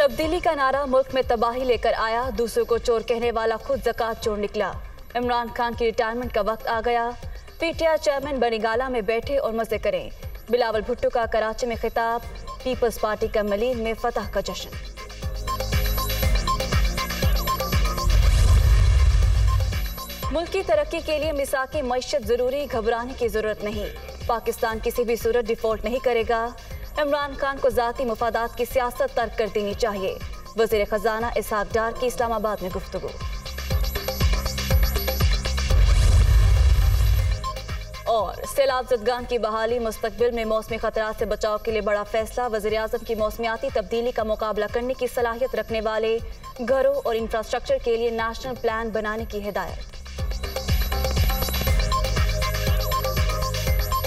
तब्दीली का नारा मुल्क में तबाही लेकर आया, दूसरों को चोर कहने वाला खुद ज़कात चोर निकला। इमरान खान की रिटायरमेंट का वक्त आ गया। पीटीआई चेयरमैन बनीगाला में बैठे और मजे करें। बिलावल भुट्टो का कराची में खिताब। पीपल्स पार्टी का मलीन में फतह का जश्न। मुल्क की तरक्की के लिए मिसाकी मईशत जरूरी, घबराने की जरूरत नहीं। पाकिस्तान किसी भी सूरत डिफॉल्ट नहीं करेगा। इमरान खान को जाती मुफादात की सियासत तर्क कर देनी चाहिए। वज़ीर खजाना इसहाक डार की इस्लामाबाद में गुफ्तगू। और सैलाब ज़दगान की बहाली, मुस्तकबिल में मौसमी खतरात से बचाव के लिए बड़ा फैसला। वज़ीर-ए-आज़म की मौसमियाती तब्दीली का मुकाबला करने की सलाहियत रखने वाले घरों और इंफ्रास्ट्रक्चर के लिए नेशनल प्लान बनाने की हिदायत।